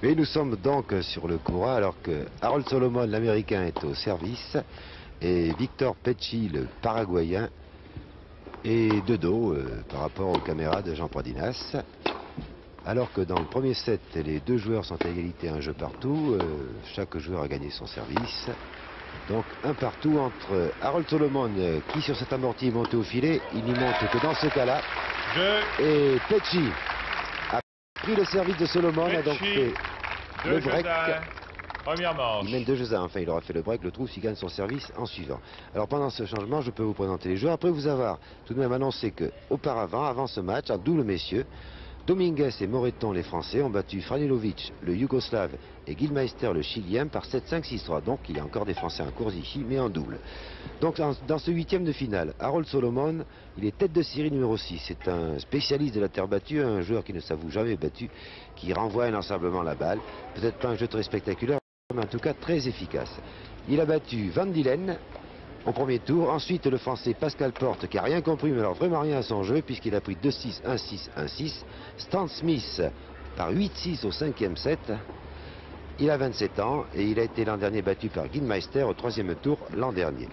Et nous sommes donc sur le courant alors que Harold Solomon, l'américain, est au service et Victor Pecci, le paraguayen, est de dos par rapport aux caméras de Jean Prodinas. Alors que dans le premier set, les deux joueurs sont à égalité, un jeu partout. Chaque joueur a gagné son service. Donc un partout entre Harold Solomon qui sur cet amorti est monté au filet. Il n'y monte que dans ce cas-là. Et Pecci a pris le service de Solomon, a donc fait le break. Première manche. Il mène 2-1. Enfin, il aura fait le break, le trou, s'il gagne son service en suivant. Alors pendant ce changement, je peux vous présenter les joueurs. Après vous avoir tout de même annoncé qu'auparavant, avant ce match, en double messieurs, Dominguez et Moreton, les Français, ont battu Franilovic, le Yougoslave, et Gilmeister, le Chilien, par 7-5-6-3. Donc il y a encore des Français en course ici, mais en double. Donc dans ce huitième de finale, Harold Solomon, il est tête de série numéro 6. C'est un spécialiste de la terre battue, un joueur qui ne s'avoue jamais battu, qui renvoie inlassablement la balle. Peut-être pas un jeu très spectaculaire, mais en tout cas très efficace. Il a battu Van Dillen au premier tour. Ensuite, le Français Pascal Porte, qui n'a rien compris, mais alors vraiment rien à son jeu, puisqu'il a pris 2-6, 1-6, 1-6. Stan Smith par 8-6 au cinquième set. Il a 27 ans et il a été l'an dernier battu par Gilmeister au troisième tour l'an dernier.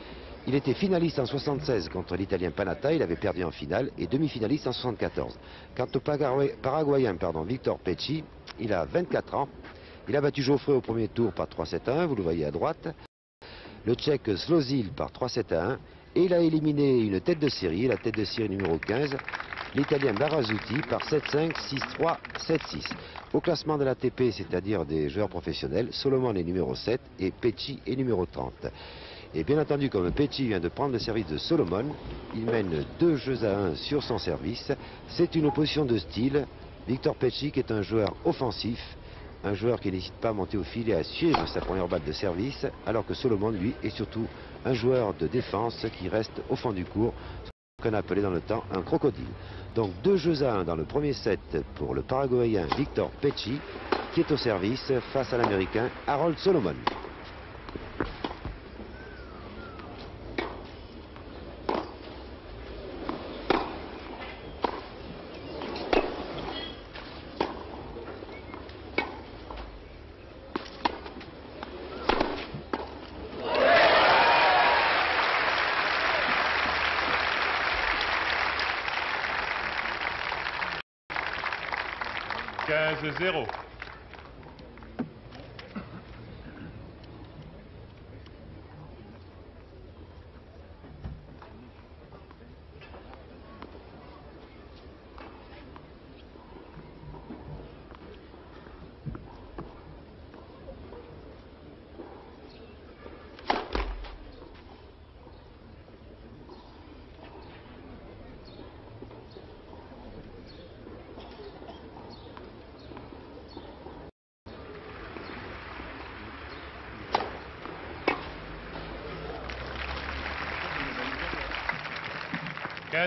Il était finaliste en 76 contre l'Italien Panatta, il avait perdu en finale, et demi-finaliste en 74. Quant au Paraguayen, Victor Pecci, il a 24 ans. Il a battu Geoffrey au premier tour par 3-7-1, vous le voyez à droite. Le Tchèque Slozil par 3-7-1. Et il a éliminé une tête de série, la tête de série numéro 15, l'Italien Barazzuti par 7-5, 6-3, 7-6. Au classement de l'ATP, c'est-à-dire des joueurs professionnels, Solomon est numéro 7 et Pecci est numéro 30. Et bien entendu, comme Pecci vient de prendre le service de Solomon, il mène 2-1 sur son service. C'est une opposition de style. Victor Pecci, qui est un joueur offensif, un joueur qui n'hésite pas à monter au filet, à suivre sa première balle de service, alors que Solomon, lui, est surtout un joueur de défense qui reste au fond du court, ce qu'on appelait dans le temps un crocodile. Donc 2-1 dans le premier set pour le Paraguayen Victor Pecci, qui est au service face à l'Américain Harold Solomon. « 15-0.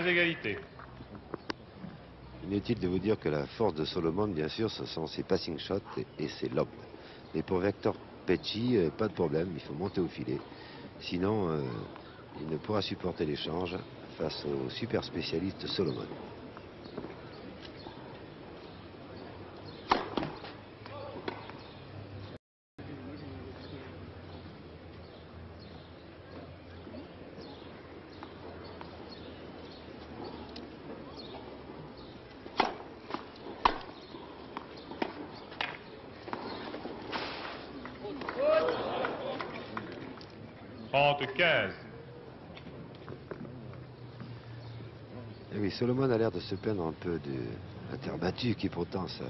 Égalité. Inutile de vous dire que la force de Solomon, bien sûr, ce sont ses passing shots et ses lobes. Mais pour Victor Pecci, pas de problème, il faut monter au filet. Sinon, il ne pourra supporter l'échange face au super spécialiste Solomon. Et oui, Solomon a l'air de se plaindre un peu de la terre battue, qui est pourtant sa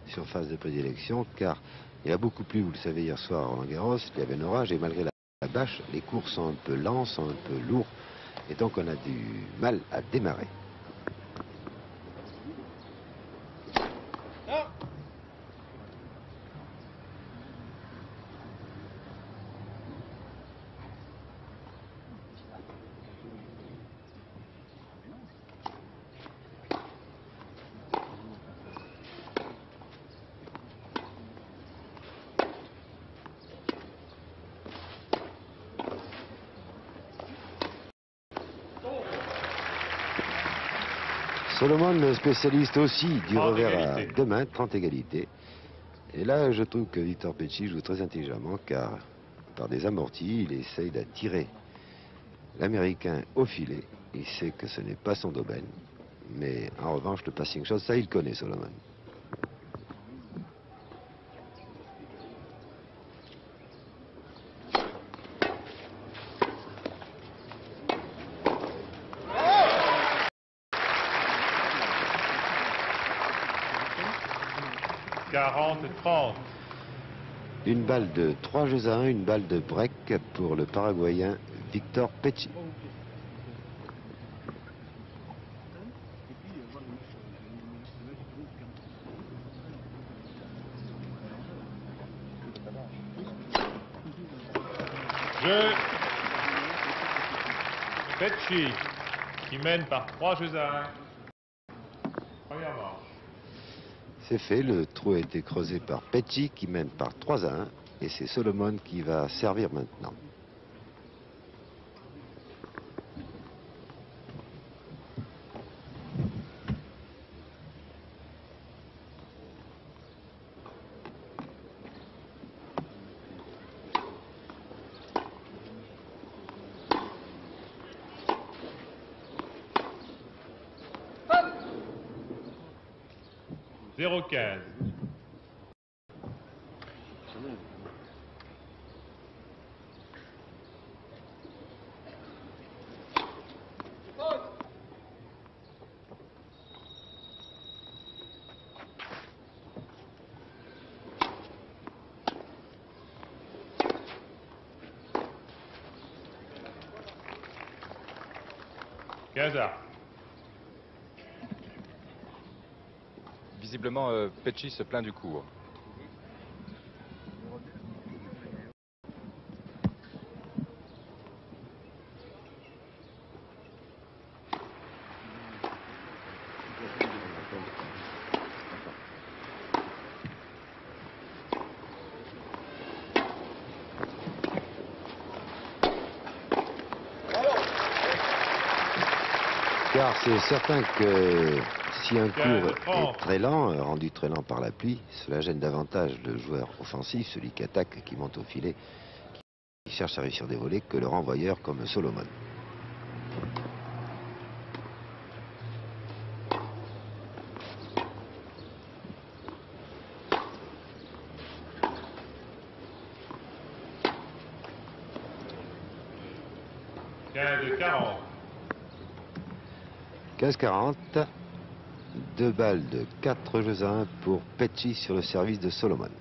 surface de prédilection, car il a beaucoup plu, vous le savez, hier soir à Roland-Garros, il y avait un orage, et malgré la bâche, les cours sont un peu lents, sont un peu lourds, et donc on a du mal à démarrer. Solomon, spécialiste aussi du revers à deux mains, 30 égalités. Et là, je trouve que Victor Pecci joue très intelligemment, car par des amortis, il essaye d'attirer l'Américain au filet. Il sait que ce n'est pas son domaine. Mais en revanche, le passing shot, ça, il connaît, Solomon. « 40-30. Une balle de 3 jeux à 1, une balle de break pour le Paraguayen Victor Pecci. Jeu. Pecci qui mène par 3 jeux à 1. Première manche. C'est fait, le trou a été creusé par Pecci qui mène par 3 à 1. Et c'est Solomon qui va servir maintenant. « 0-15. Gaza. Visiblement, Pecci se plaint du cours. Car c'est certain que si un cours est très lent, rendu très lent par la pluie, cela gêne davantage le joueur offensif, celui qui attaque, qui monte au filet, qui cherche à réussir des volets, que le renvoyeur comme Solomon. De 40. 15-40, 2 balles de 4 jeux à 1 pour Pecci sur le service de Solomon. «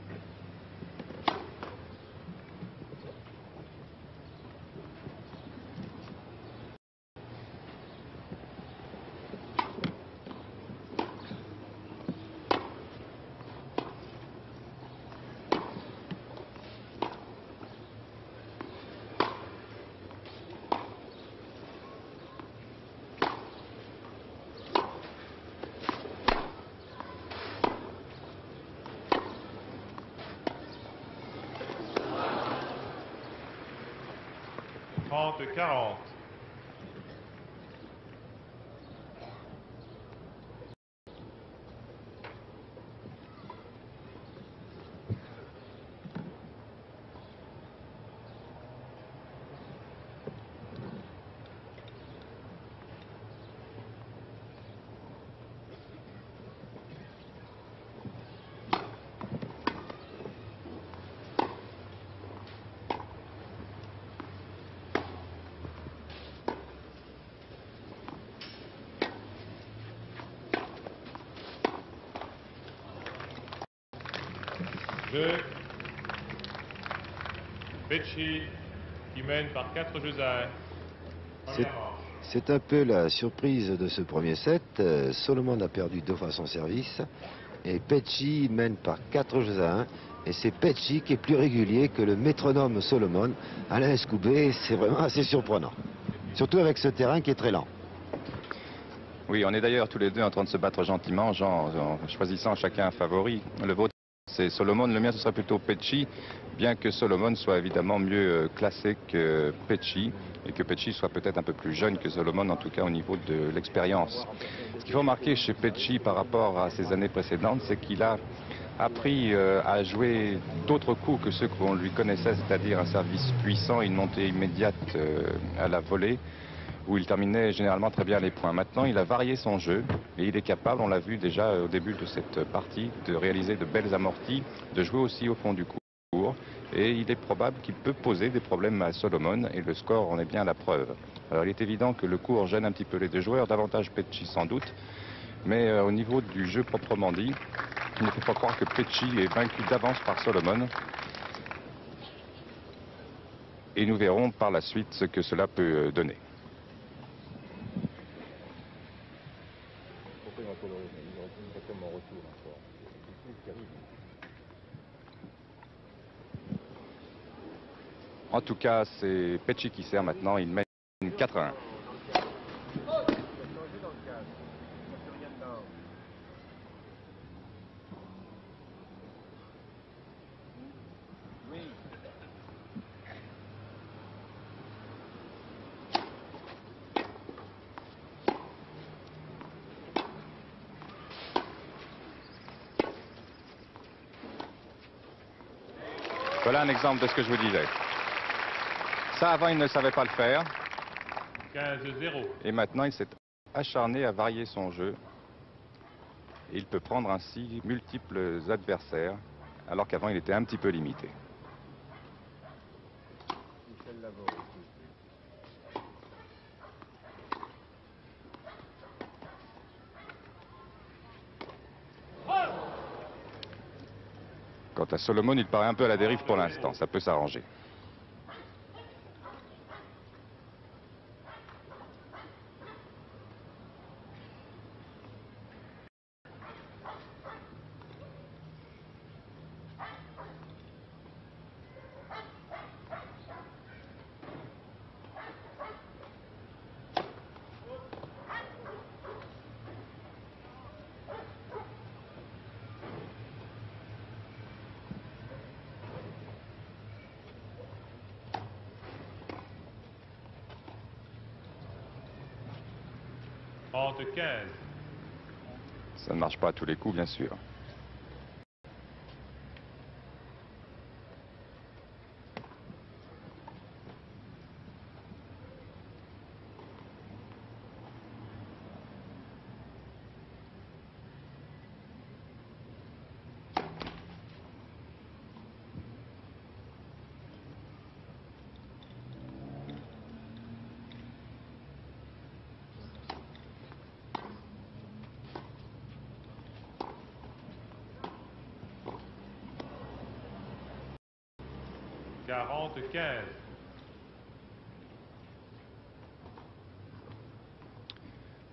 30-40. Jeu. Pecci qui mène par 4 jeux à 1. C'est un peu la surprise de ce premier set. Solomon a perdu 2 fois son service et Pecci mène par 4 jeux à 1. Et c'est Pecci qui est plus régulier que le métronome Solomon. Alain Escoubet, c'est vraiment assez surprenant. Surtout avec ce terrain qui est très lent. Oui, on est d'ailleurs tous les deux en train de se battre gentiment, en choisissant chacun un favori. Le vôtre, c'est Solomon, le mien, ce sera plutôt Pecci, bien que Solomon soit évidemment mieux classé que Pecci, et que Pecci soit peut-être un peu plus jeune que Solomon, en tout cas au niveau de l'expérience. Ce qu'il faut remarquer chez Pecci par rapport à ses années précédentes, c'est qu'il a appris à jouer d'autres coups que ceux qu'on lui connaissait, c'est-à-dire un service puissant, une montée immédiate à la volée, où il terminait généralement très bien les points. Maintenant, il a varié son jeu et il est capable, on l'a vu déjà au début de cette partie, de réaliser de belles amorties, de jouer aussi au fond du court. Et il est probable qu'il peut poser des problèmes à Solomon et le score en est bien la preuve. Alors il est évident que le court gêne un petit peu les deux joueurs, davantage Petchi sans doute, mais au niveau du jeu proprement dit, il ne faut pas croire que Petchi est vaincu d'avance par Solomon. Et nous verrons par la suite ce que cela peut donner. En tout cas, c'est Petchi qui sert maintenant, il mène 4-1. Voilà un exemple de ce que je vous disais. Ça, avant, il ne savait pas le faire. 15-0. Et maintenant, il s'est acharné à varier son jeu. Et il peut prendre ainsi multiples adversaires, alors qu'avant, il était un petit peu limité. Quant à Solomon, il paraît un peu à la dérive pour l'instant. Ça peut s'arranger. Ça ne marche pas à tous les coups, bien sûr.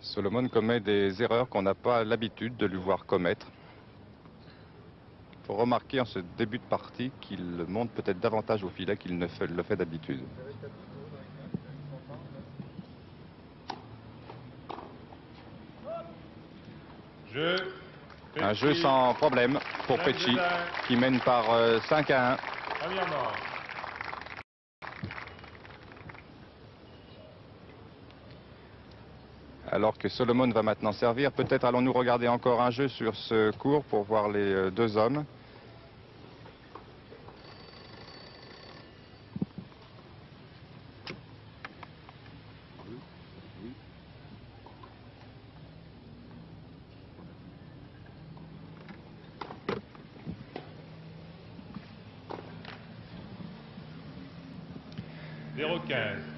Solomon commet des erreurs qu'on n'a pas l'habitude de lui voir commettre. Il faut remarquer en ce début de partie qu'il monte peut-être davantage au filet qu'il ne le fait d'habitude. Un jeu sans problème pour Petchi, qui mène par 5-1. Alors que Solomon va maintenant servir, peut-être allons-nous regarder encore un jeu sur ce court pour voir les deux hommes.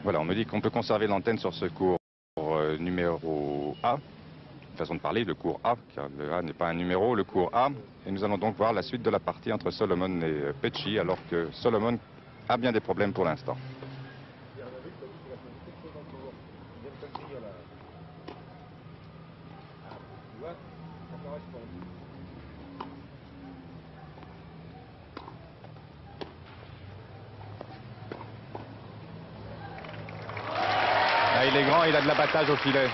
Voilà, on me dit qu'on peut conserver l'antenne sur ce cours numéro A. Façon de parler, le cours A, car le A n'est pas un numéro, le cours A. Et nous allons donc voir la suite de la partie entre Solomon et Petchi, alors que Solomon a bien des problèmes pour l'instant. Ah, il est grand, il a de l'abattage au filet.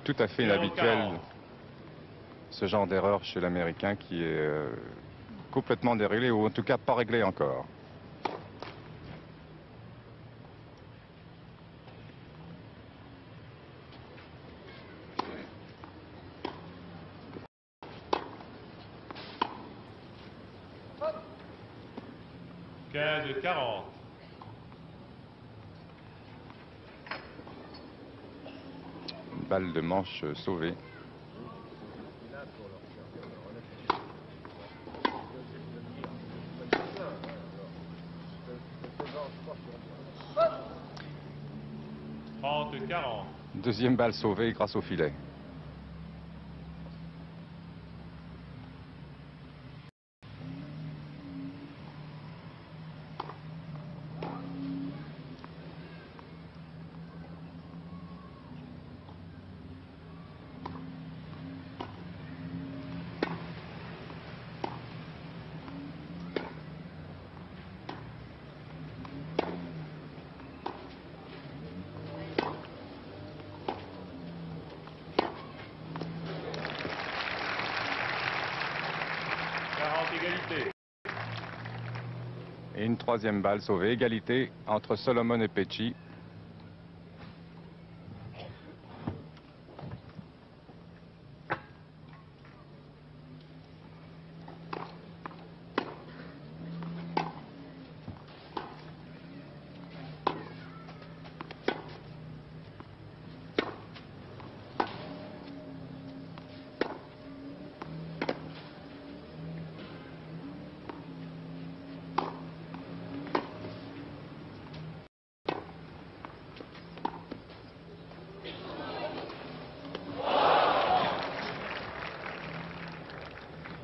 Tout à fait inhabituel ce genre d'erreur chez l'Américain qui est complètement déréglé, ou en tout cas pas réglé encore. De 40. Balle de manche sauvée. De 40. Deuxième balle sauvée grâce au filet. Égalité. Et une troisième balle sauvée, égalité entre Solomon et Pecci.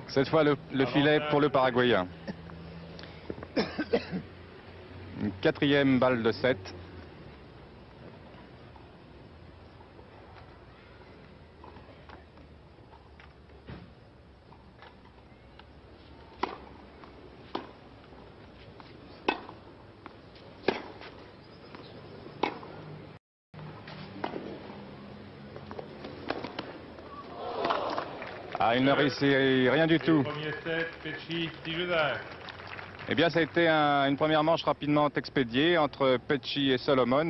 Cette fois, le filet pour le Paraguayen. Une quatrième balle de 7. Ah, il ne réussit rien du tout. Premier set, Pecci, 10 jeux d'un. Eh bien, ça a été une première manche rapidement expédiée entre Pecci et Solomon.